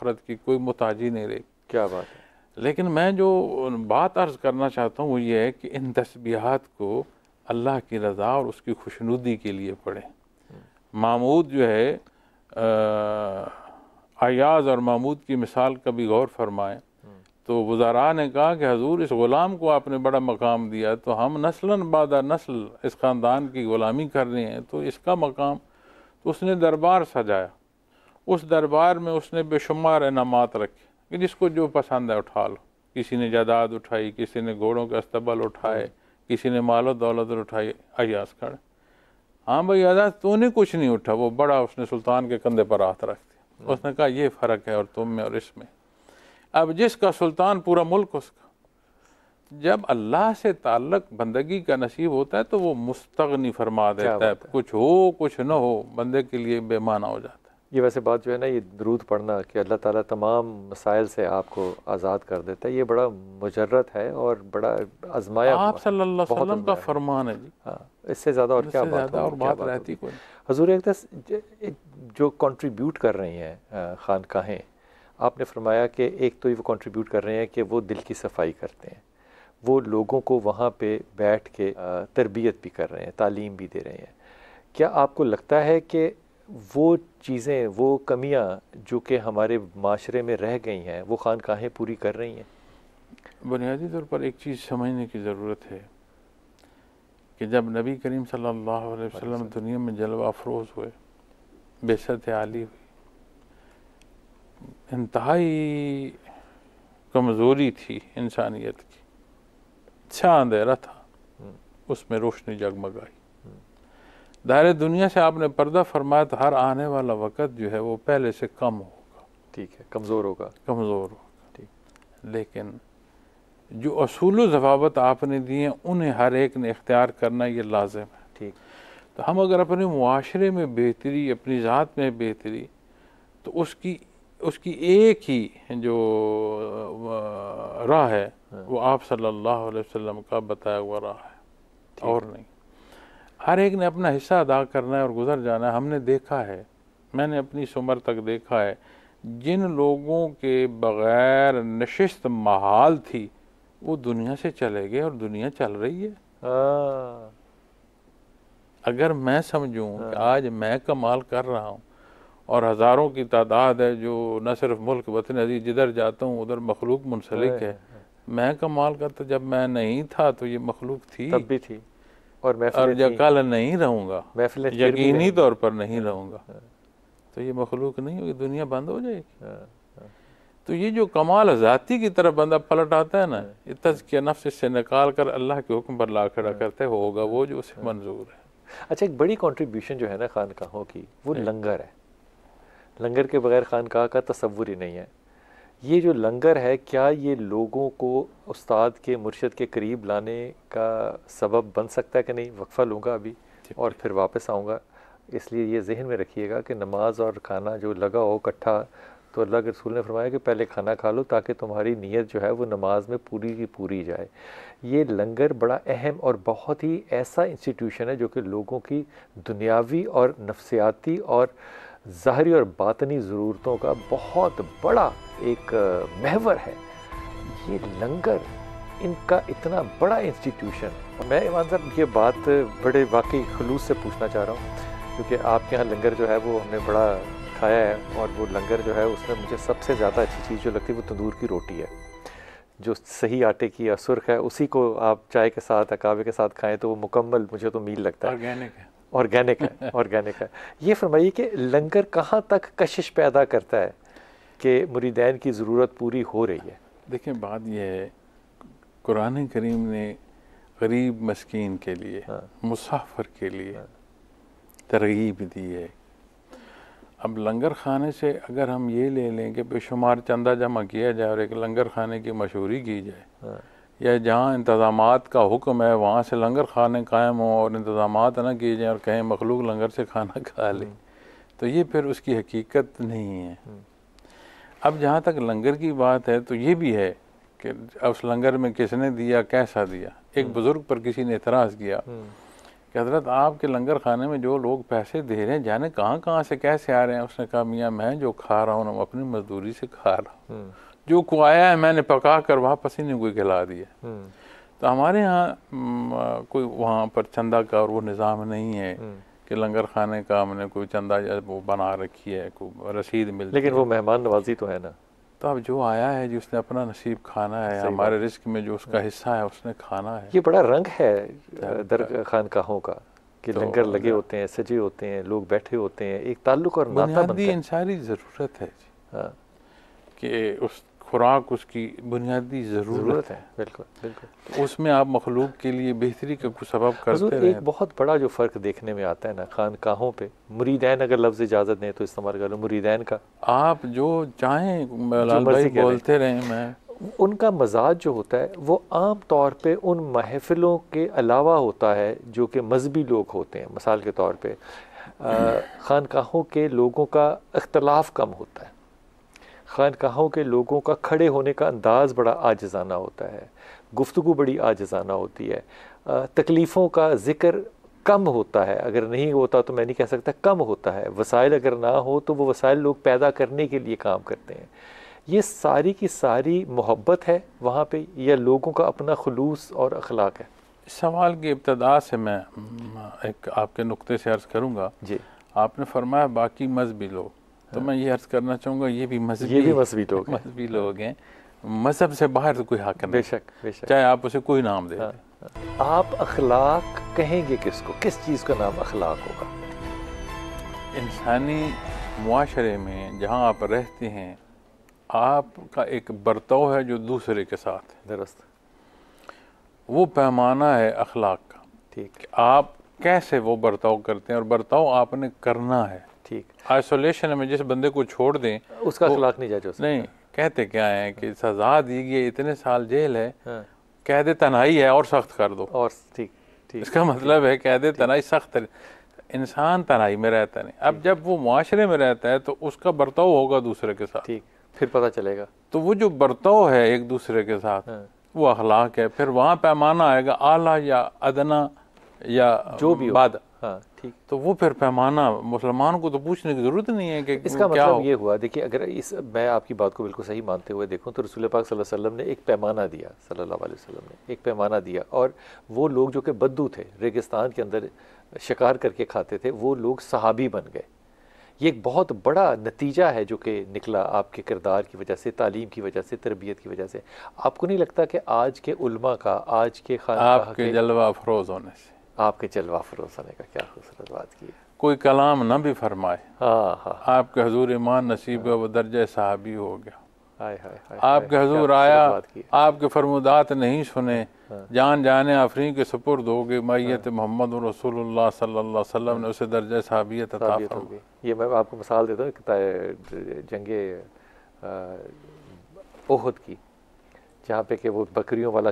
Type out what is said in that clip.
आखरत की कोई मुताजी नहीं रही। क्या बात है। लेकिन मैं जो बात अर्ज़ करना चाहता हूँ वो ये है कि इन तस्बीहात को अल्लाह की रज़ा और उसकी खुशनुदी के लिए पढ़ें। महमूद जो है अयाज और महमूद की मिसाल कभी गौर फरमाएं तो वज़ारा ने कहा कि हजूर इस ग़ुलाम को आपने बड़ा मकाम दिया, तो हम नस्लन बादा नस्ल इस ख़ानदान की ग़ुलामी कर रहे हैं, तो इसका मकाम। तो उसने दरबार सजाया, उस दरबार में उसने बेशुमार इनामात रखे कि जिसको जो पसंद है उठा लो। किसी ने जायदाद उठाई, किसी ने घोड़ों के अस्तबल उठाए, किसी ने मालो दौलत उठाई। अयाज खड़े, हाँ भाई अयाज तूने कुछ नहीं उठा। वो बड़ा उसने सुल्तान के कंधे पर हाथ रख दिया। उसने कहा ये फ़र्क है और तुम में और इसमें। अब जिसका सुल्तान पूरा मुल्क उसका। जब अल्लाह से ताल्लुक बंदगी का नसीब होता है तो वो मुस्तगनी फरमा देता है, कुछ हो कुछ न हो बंदे के लिए बेमाना हो जाता है। ये वैसे बात जो है ना, ये दरूद पढ़ना कि अल्लाह ताला तमाम मसाइल से आपको आज़ाद कर देता है, ये बड़ा मुजर्रत है और बड़ा आजमाया आप सल्लल्लाहु अलैहि वसल्लम का फरमान है जी। हाँ, इससे ज़्यादा और क्या बात और बात रहती कोई। हुजूर एक जो कंट्रीब्यूट कर रही हैं खानकाहें, आपने फरमाया कि एक तो ये वो कंट्रीब्यूट कर रहे हैं कि वो दिल की सफाई करते हैं, वो लोगों को वहाँ पे बैठ के तरबियत भी कर रहे हैं, तालीम भी दे रहे हैं। क्या आपको लगता है कि वो चीज़ें, वो कमियाँ जो कि हमारे माशरे में रह गई हैं, वो खानकाहें पूरी कर रही हैं? बुनियादी तौर पर एक चीज़ समझने की ज़रूरत है कि जब नबी करीम सल्लल्लाहु अलैहि वसल्लम दुनिया में जलवा अफरोज़ हुए, बेसत आली हुई, इंतहाई कमज़ोरी थी इंसानियत की, अच्छा अंधेरा था, उसमें रोशनी जगमगाई। दायरे दुनिया से आपने पर्दा फरमाया तो हर आने वाला वक़्त जो है वो पहले से कम होगा। ठीक है, कमज़ोर होगा। ठीक। लेकिन जो असूल ज़वाबत आपने दिए हैं उन्हें हर एक ने इख्तियार करना ये लाजिम है। ठीक। तो हम अगर अपने मुआशरे में बेहतरी, अपनी ज़ात में बेहतरी, तो उसकी एक ही जो राह है वो आप सल्लल्लाहु अलैहि वसल्लम का बताया हुआ राह है और नहीं। हर एक ने अपना हिस्सा अदा करना है और गुजर जाना है। हमने देखा है, मैंने अपनी इस उम्र तक देखा है, जिन लोगों के बग़ैर नशिस्त महाल थी वो दुनिया से चले गए और दुनिया चल रही है। अगर मैं समझूं कि आज मैं कमाल कर रहा हूं और हज़ारों की तादाद है जो न सिर्फ मुल्क वतन अजीज जिधर जाता हूं उधर मखलूक मुंसलिक है, मैं कमाल करता। जब मैं नहीं था तो ये मखलूक थी, तब भी थी, और जब कल नहीं रहूँगा, यकीनी तौर पर नहीं रहूँगा, तो ये मखलूक नहीं होगी, दुनिया बंद हो जाएगी। तो ये जो कमाल ज़ाती की तरफ बंदा पलट आता है ना, ये तज़किया नफ्स से निकाल कर अल्लाह के हुक्म पर ला खड़ा करते होगा वो जो उसे मंजूर है। अच्छा, एक बड़ी कंट्रीब्यूशन जो है ना खानकाहों की, वो लंगर है। लंगर के बगैर खानकाह का तसव्वुर ही नहीं है। ये जो लंगर है, क्या ये लोगों को उस्ताद के, मुर्शिद के करीब लाने का सबब बन सकता है कि नहीं? वक्फ़ा लूँगा अभी और फिर वापस आऊँगा, इसलिए ये जहन में रखिएगा कि नमाज और खाना जो लगा हो इकट्ठा, तो अल्लाह के रसूल ने फरमाया कि पहले खाना खा लो ताकि तुम्हारी नीयत जो है वो नमाज में पूरी की पूरी जाए। ये लंगर बड़ा अहम और बहुत ही ऐसा इंस्टीट्यूशन है जो कि लोगों की दुनियावी और नफ्सियाती और ज़ाहरी और बातनी ज़रूरतों का बहुत बड़ा एक महवर है। ये लंगर, इनका इतना बड़ा इंस्टीट्यूशन। मैं ईमान साहब ये बात बड़े वाकई खलूस से पूछना चाह रहा हूँ, क्योंकि आपके यहाँ लंगर जो है वो हमने बड़ा खाया है, और वो लंगर जो है उसमें मुझे सबसे ज़्यादा अच्छी चीज़ जो लगती है वो तंदूर की रोटी है, जो सही आटे की या सुर्ख है, उसी को आप चाय के साथ, अकावे के साथ खाएं तो वो मुकम्मल मुझे तो मील लगता है। ऑर्गेनिक है, ऑर्गेनिक है। ये फरमाइए कि लंगर कहाँ तक कशिश पैदा करता है कि मुरीदैन की ज़रूरत पूरी हो रही है? देखिए, बात यह है, कुरान करीम ने गरीब मस्कीन के लिए, मुसाफिर के लिए तरगीब दी है। अब लंगर खाने से अगर हम ये ले लें कि बेशुमार चंदा जमा किया जाए और एक लंगर खाने की मशहूरी की जाए, या जहाँ इंतज़ामात का हुक्म है वहाँ से लंगर खाने कायम हो और इंतज़ामात ना किए जाएँ और कहें मखलूक लंगर से खाना खा ले, तो ये फिर उसकी हकीकत नहीं है। अब जहाँ तक लंगर की बात है तो ये भी है कि उस लंगर में किसने दिया, कैसा दिया। एक बुज़ुर्ग पर किसी ने एतराज़ किया कि हज़रत आपके लंगर खाने में जो लोग पैसे दे रहे हैं जाने कहाँ कहाँ से कैसे आ रहे हैं। उसने कहा मियाँ मैं जो खा रहा हूँ ना अपनी मजदूरी से खा रहा हूँ, जो को आया है मैंने पका कर वापस ही नहीं कोई खिला दिया। तो हमारे यहाँ कोई वहाँ पर चंदा का और वो निज़ाम नहीं है कि लंगर खाने का हमने कोई चंदा वो बना रखी है, कोई रसीद मिलती है। लेकिन वो मेहमान नवाजी तो है ना। तो अब जो आया है जिसने अपना नसीब खाना है, हमारे रिस्क में जो उसका हिस्सा है उसने खाना है। ये बड़ा रंग है खानकाहों का कि तो लंगर लगे होते हैं, सजे होते हैं, लोग बैठे होते हैं, एक ताल्लुक और नाता बनता है। बुनियादी इंसानी ज़रूरत है जी। हाँ, कि उस खुराक उसकी बुनियादी ज़रूरत है। बिल्कुल बिल्कुल। तो उसमें आप मखलूक के लिए बेहतरी का कुछ सबब करते हैं। एक बहुत बड़ा जो फ़र्क देखने में आता है ना खानकाहों पे, मुरीदैन अगर लफ्ज़ इजाज़त दें तो इस्तेमाल कर लो, मुरीदैन का आप जो चाहें लाल भाई बोलते रहें, मैं उनका मजाज जो होता है वो आम तौर पे उन महफिलों के अलावा होता है जो कि मजहबी लोग होते हैं। मिसाल के तौर पे खानकाहों के लोगों का इख्तलाफ कम होता है, खानकाहों के लोगों का खड़े होने का अंदाज़ बड़ा आजिज़ाना होता है, गुफ्तगू बड़ी आजिज़ाना होती है, तकलीफ़ों का ज़िक्र कम होता है, अगर नहीं होता तो मैं नहीं कह सकता कम होता है, वसाइल अगर ना हो तो वो वसाइल लोग पैदा करने के लिए काम करते हैं। ये सारी की सारी मोहब्बत है वहाँ पे या लोगों का अपना खुलूस और अखलाक है? सवाल की इब्तदा से मैं एक आपके नुक्ते से अर्ज़ करूँगा जी। आपने फरमाया बाकी मजहबी लोग, तो मैं ये अर्ज़ करना चाहूँगा ये भी मजहबी लोग हैं। मजहब से बाहर तो कोई हक नहीं, बेशक चाहे आप उसे कोई नाम दे दें। आप अखलाक कहेंगे किसको, किस चीज़ का नाम अखलाक होगा? इंसानी मुआशरे में जहाँ आप रहते हैं आपका एक बर्ताव है जो दूसरे के साथ है, दुरुस्त, वो पैमाना है अखलाक का। ठीक, आप कैसे वो बर्ताव करते हैं और बर्ताव आपने करना है। ठीक, आइसोलेशन में जिस बंदे को छोड़ दें उसका अखलाक नहीं जाए। नहीं, कहते क्या है कि सजा दी गई इतने साल जेल है, कैद तन्हाई है और सख्त कर दो। और ठीक, इसका मतलब है कैद तन्हाई सख्त, इंसान तन्हाई में रहता नहीं। अब जब वो मुआशरे में रहता है तो उसका बर्ताव होगा दूसरे के साथ, ठीक, फिर पता चलेगा। तो वो जो बर्ताव है एक दूसरे के साथ वो अखलाक है। फिर वहाँ पैमाना आएगा आला या अदना या जो भी बाद, हाँ ठीक, तो वो फिर पैमाना मुसलमान को तो पूछने की ज़रूरत नहीं है कि इसका मतलब ये हुआ। देखिए अगर मैं आपकी बात को बिल्कुल सही मानते हुए देखूं तो रसूल पाक सल्लल्लाहु अलैहि वसल्लम ने एक पैमाना दिया, सल्लल्लाहु अलैहि वसल्लम ने एक पैमाना दिया, और वो लोग जो कि बद्दू थे, रेगिस्तान के अंदर शिकार करके खाते थे, वो लोग सहाबी बन गए। ये एक बहुत बड़ा नतीजा है जो कि निकला आपके किरदार की वजह से, तालीम की वजह से, तरबियत की वजह से। आपको नहीं लगता कि आज के उलमा का, आज के आपके जलवा अफरोज़ होने से, आपके जलवा अफरोज़ होने का क्या खूबसूरत बात की है। कोई कलाम ना भी फरमाए, हाँ, आपके हुजूर ईमान नसीब है वो दर्जा सहाबी हो गया। हाय आपके हुजूर आया, आपके फरमुदात नहीं सुने, जान जाने आफरीन के सुपुर्द हो गए, मैयत मोहम्मद रसूलुल्लाह सल्लल्लाहु अलैहि वसल्लम ने उसे दर्जा सहाबियत अता फरमाई। ये मैं आपको मिसाल देता हूँ जंगे ओहद की, जहाँ पे कि वो बकरियों वाला